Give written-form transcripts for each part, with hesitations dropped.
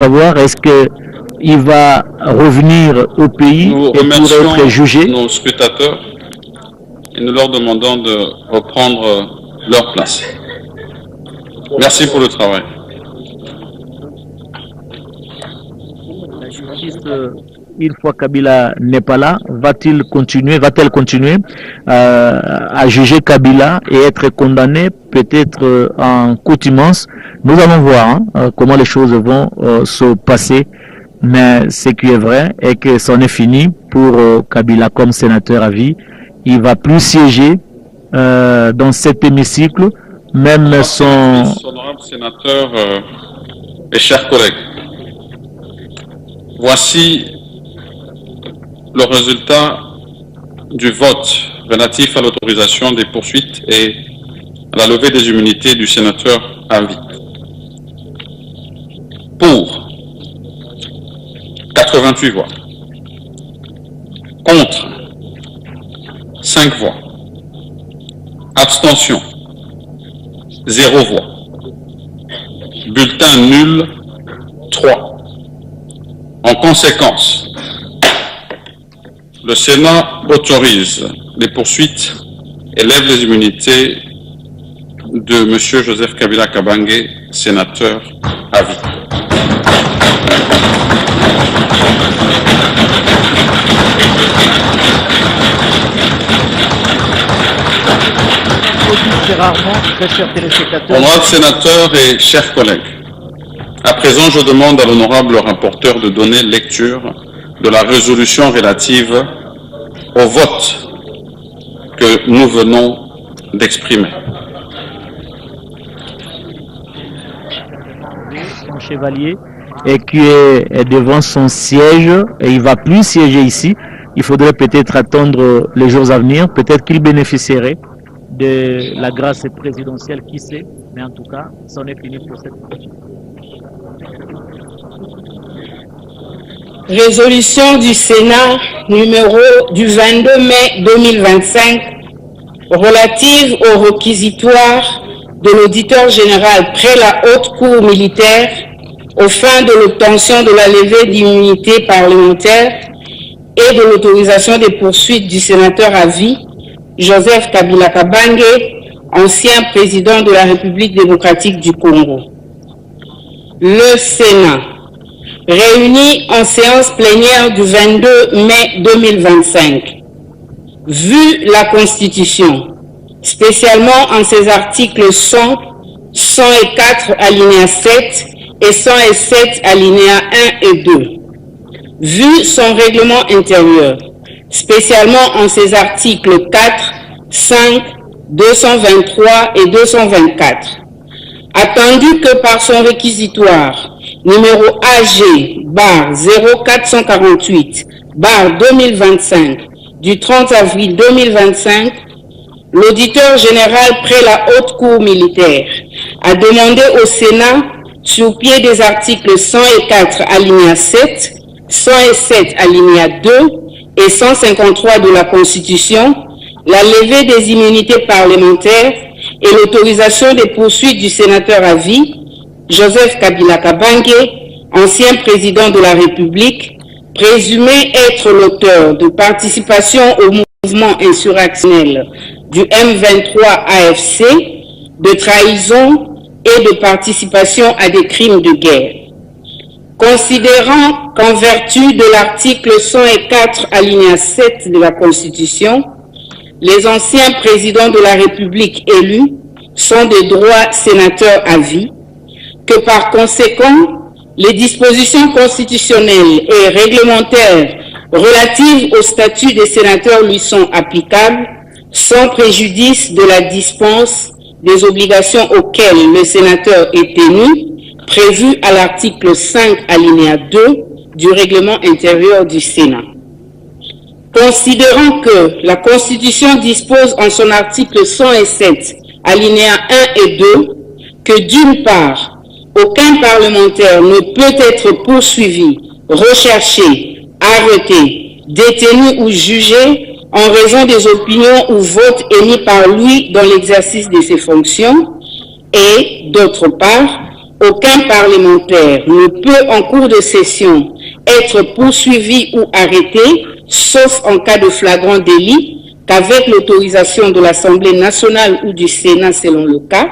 savoir est-ce qu'il va revenir au pays Nous et pour être jugé. nos scrutateurs et nous leur demandons de reprendre leur place. Merci pour le travail. La justice, une fois Kabila n'est pas là, va-t-elle continuer à juger Kabila et être condamné peut-être en contumace? Nous allons voir comment les choses vont se passer. Mais ce qui est vrai est que c'en est fini pour Kabila comme sénateur à vie. Il ne va plus siéger dans cet hémicycle, même son... Honorable sénateur et chers collègues, voici le résultat du vote relatif à l'autorisation des poursuites et à la levée des immunités du sénateur à vie. Pour 88 voix. Contre 5 voix. Abstention 0 voix. Bulletin nul 3. En conséquence, le Sénat autorise les poursuites et lève les immunités de M. Joseph Kabila Kabange, sénateur à vie. Honorable sénateur et chers collègues, à présent je demande à l'honorable rapporteur de donner lecture de la résolution relative au vote que nous venons d'exprimer. Son chevalier et qui est devant son siège et il ne va plus siéger ici. Il faudrait peut-être attendre les jours à venir. Peut-être qu'il bénéficierait de la grâce présidentielle, qui sait. Mais en tout cas, c'en est fini pour cette fois. Résolution du Sénat numéro du 22 mai 2025 relative au réquisitoire de l'auditeur général près la haute cour militaire aux fins de l'obtention de la levée d'immunité parlementaire et de l'autorisation des poursuites du sénateur à vie Joseph Kabila Kabange, ancien président de la République démocratique du Congo. Le Sénat, réuni en séance plénière du 22 mai 2025, vu la Constitution, spécialement en ses articles 100, 104 alinéa 7 et 107 alinéa 1 et 2, vu son règlement intérieur, spécialement en ses articles 4, 5, 223 et 224, attendu que par son réquisitoire numéro AG/0448/2025 du 30 avril 2025, l'auditeur général près la haute cour militaire a demandé au Sénat, sur pied des articles 104 alinéa 7, 107 alinéa 2 et 153 de la Constitution, la levée des immunités parlementaires et l'autorisation des poursuites du sénateur à vie, Joseph Kabila Kabange, ancien président de la République, présumé être l'auteur de participation au mouvement insurrectionnel du M23 AFC, de trahison et de participation à des crimes de guerre. Considérant qu'en vertu de l'article 104 alinéa 7 de la Constitution, les anciens présidents de la République élus sont de droit sénateurs à vie, que par conséquent, les dispositions constitutionnelles et réglementaires relatives au statut des sénateurs lui sont applicables, sans préjudice de la dispense des obligations auxquelles le sénateur est tenu, prévu à l'article 5 alinéa 2 du règlement intérieur du Sénat. Considérant que la Constitution dispose en son article 107 alinéa 1 et 2 que d'une part, aucun parlementaire ne peut être poursuivi, recherché, arrêté, détenu ou jugé en raison des opinions ou votes émis par lui dans l'exercice de ses fonctions, et d'autre part, Aucun parlementaire ne peut, en cours de session, être poursuivi ou arrêté, sauf en cas de flagrant délit, qu'avec l'autorisation de l'Assemblée nationale ou du Sénat selon le cas.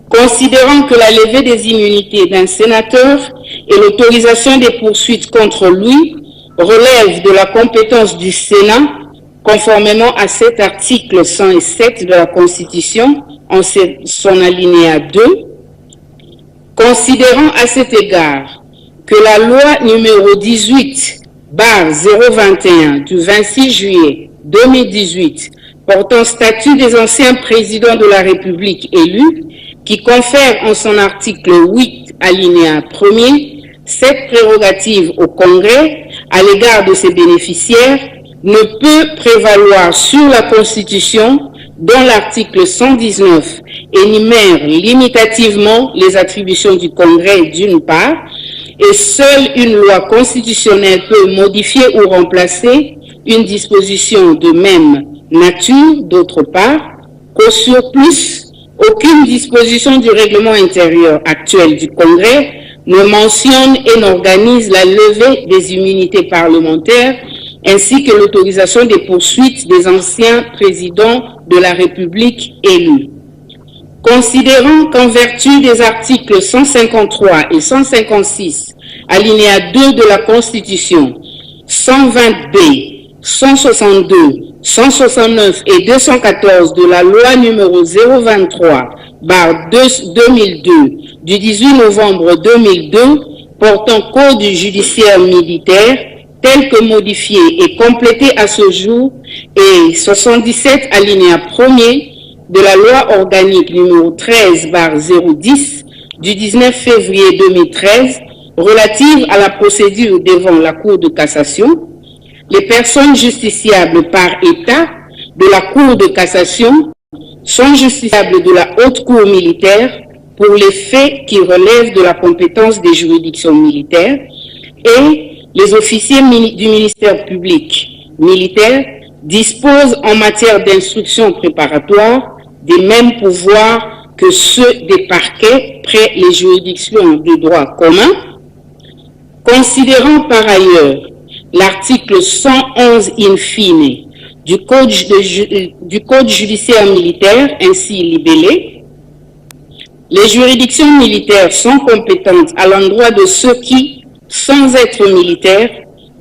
Considérant que la levée des immunités d'un sénateur et l'autorisation des poursuites contre lui relèvent de la compétence du Sénat, conformément à cet article 107 de la Constitution, en son alinéa 2, considérant à cet égard que la loi numéro 18/021 du 26 juillet 2018 portant statut des anciens présidents de la République élus, qui confère en son article 8 alinéa 1er cette prérogative au Congrès à l'égard de ses bénéficiaires, ne peut prévaloir sur la Constitution dont l'article 119 énumère limitativement les attributions du Congrès d'une part, et seule une loi constitutionnelle peut modifier ou remplacer une disposition de même nature d'autre part, qu'au surplus, aucune disposition du règlement intérieur actuel du Congrès ne mentionne et n'organise la levée des immunités parlementaires ainsi que l'autorisation des poursuites des anciens présidents de la République élus. Considérant qu'en vertu des articles 153 et 156, alinéa 2 de la Constitution, 120B, 162, 169 et 214 de la loi numéro 023/2002 du 18 novembre 2002 portant code judiciaire militaire tel que modifié et complété à ce jour, et 77 alinéa 1er de la loi organique numéro 13/010 du 19 février 2013 relative à la procédure devant la Cour de cassation, les personnes justiciables par État de la Cour de cassation sont justiciables de la Haute Cour militaire pour les faits qui relèvent de la compétence des juridictions militaires, et les officiers du ministère public militaire disposent en matière d'instruction préparatoire des mêmes pouvoirs que ceux des parquets près les juridictions de droit commun. Considérant par ailleurs l'article 111 in fine du Code judiciaire militaire ainsi libellé, les juridictions militaires sont compétentes à l'endroit de ceux qui, sans être militaires,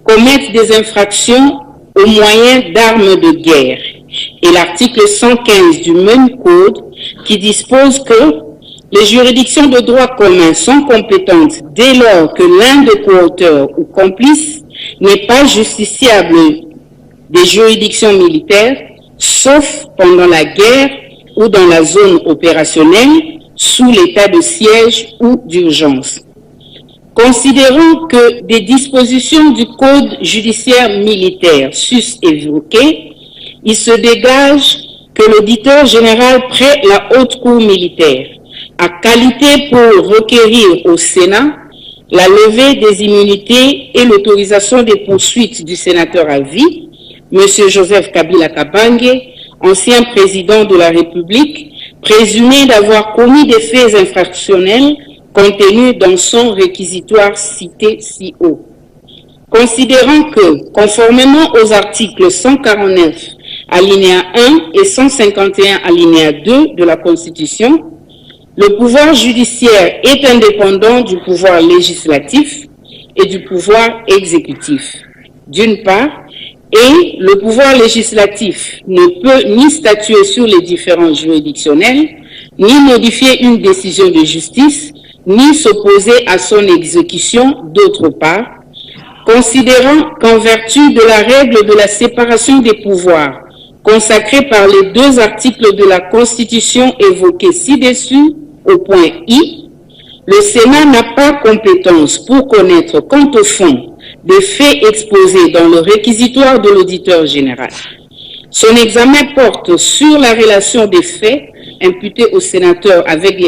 commettent des infractions au moyen d'armes de guerre. Et l'article 115 du même code qui dispose que les juridictions de droit commun sont compétentes dès lors que l'un des coauteurs ou complices n'est pas justiciable des juridictions militaires, sauf pendant la guerre ou dans la zone opérationnelle, sous l'état de siège ou d'urgence. Considérant que des dispositions du Code judiciaire militaire sus-évoquées, il se dégage que l'auditeur général près la Haute Cour militaire a qualité pour requérir au Sénat la levée des immunités et l'autorisation des poursuites du sénateur à vie, M. Joseph Kabila Kabange, ancien président de la République, présumé d'avoir commis des faits infractionnels contenus dans son réquisitoire cité ci haut. Considérant que, conformément aux articles 149 alinéa 1 et 151 alinéa 2 de la Constitution, le pouvoir judiciaire est indépendant du pouvoir législatif et du pouvoir exécutif, d'une part, et le pouvoir législatif ne peut ni statuer sur les différends juridictionnels, ni modifier une décision de justice, ni s'opposer à son exécution, d'autre part, considérant qu'en vertu de la règle de la séparation des pouvoirs consacrée par les deux articles de la Constitution évoqués ci-dessus au point I, le Sénat n'a pas compétence pour connaître quant au fond des faits exposés dans le réquisitoire de l'auditeur général. Son examen porte sur la relation des faits imputés au sénateur avec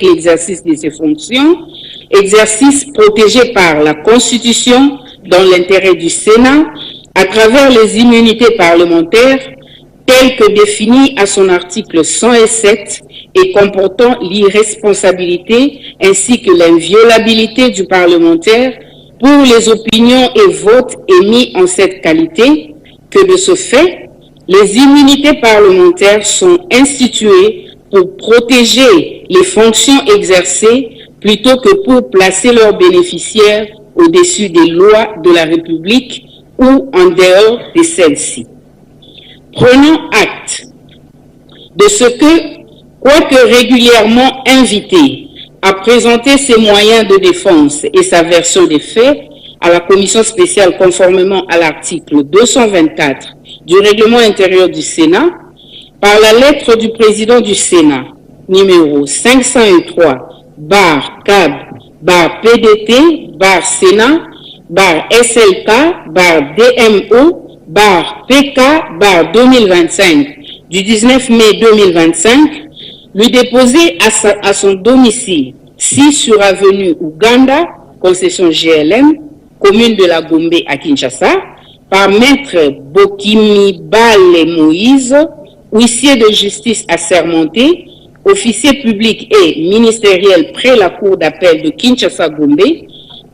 l'exercice de ses fonctions, exercice protégé par la Constitution dans l'intérêt du Sénat à travers les immunités parlementaires telles que définies à son article 107 et comportant l'irresponsabilité ainsi que l'inviolabilité du parlementaire pour les opinions et votes émis en cette qualité, que de ce fait, les immunités parlementaires sont instituées pour protéger les fonctions exercées plutôt que pour placer leurs bénéficiaires au-dessus des lois de la République ou en dehors de celles-ci. Prenons acte de ce que, quoique régulièrement invité à présenter ses moyens de défense et sa version des faits à la commission spéciale conformément à l'article 224 du règlement intérieur du Sénat, par la lettre du président du Sénat, numéro 503/CAB/PDT/Sénat/DMO/PK/2025 du 19 mai 2025, lui déposé à son domicile 6 sur avenue Ouganda, concession GLM, commune de la Gombe à Kinshasa, par maître Bokimi Bale Moïse, huissier de justice assermenté, officier public et ministériel près la cour d'appel de Kinshasa-Gombe,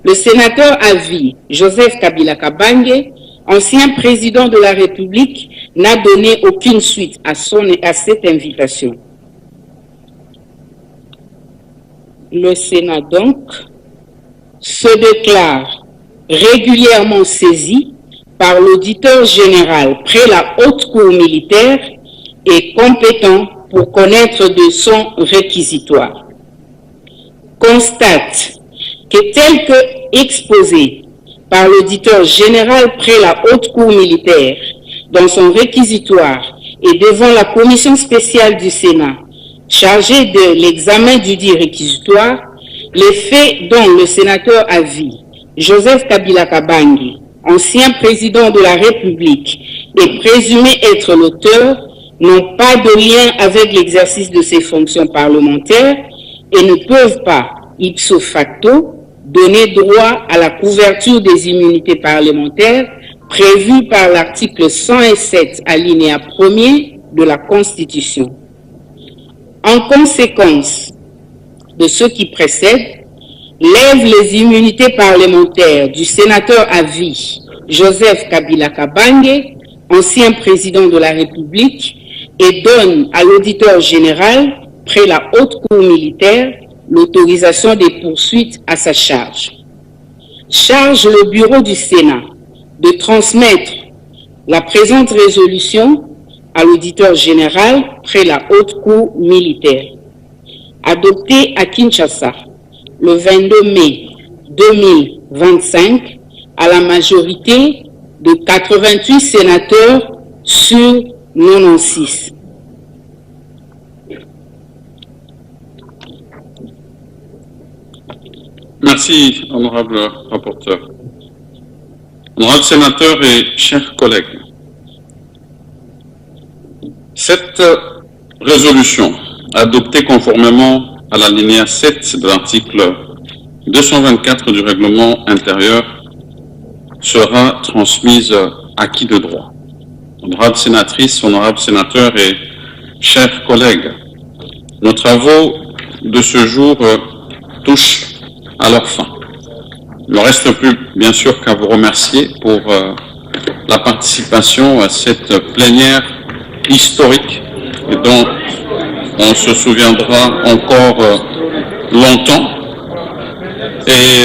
le sénateur à vie Joseph Kabila Kabange, ancien président de la République, n'a donné aucune suite à cette invitation. Le Sénat donc se déclare régulièrement saisi par l'auditeur général près la haute cour militaire et compétent pour connaître de son réquisitoire. Constate que tel que exposé par l'auditeur général près la haute cour militaire dans son réquisitoire et devant la commission spéciale du Sénat chargée de l'examen du dit réquisitoire, les faits dont le sénateur à vie Joseph Kabila Kabange, ancien président de la République, est présumé être l'auteur, n'ont pas de lien avec l'exercice de ses fonctions parlementaires et ne peuvent pas, ipso facto, donner droit à la couverture des immunités parlementaires prévues par l'article 107 alinéa 1er de la Constitution. En conséquence de ce qui précède, lève les immunités parlementaires du sénateur à vie Joseph Kabila Kabange, ancien président de la République, et donne à l'auditeur général, près la haute cour militaire, l'autorisation des poursuites à sa charge. Charge le bureau du Sénat de transmettre la présente résolution à l'auditeur général, près la haute cour militaire. Adoptée à Kinshasa le 22 mai 2025 à la majorité de 88 sénateurs sur 96. Merci, honorable rapporteur. Honorables sénateurs et chers collègues, cette résolution, adoptée conformément à l'alinéa 7 de l'article 224 du règlement intérieur, sera transmise à qui de droit. Honorables sénatrices, honorables sénateurs et chers collègues, nos travaux de ce jour touchent à leur fin. Il ne reste plus, bien sûr, qu'à vous remercier pour la participation à cette plénière historique et dont on se souviendra encore longtemps. Et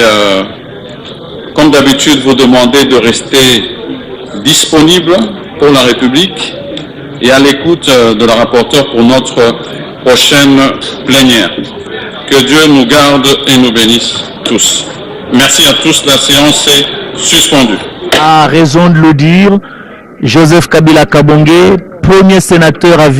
comme d'habitude, vous demandez de rester disponible pour la République et à l'écoute de la rapporteure pour notre prochaine plénière. Que Dieu nous garde et nous bénisse tous. Merci à tous, la séance est suspendue. A raison de le dire, Joseph Kabila Kabange, premier sénateur à vie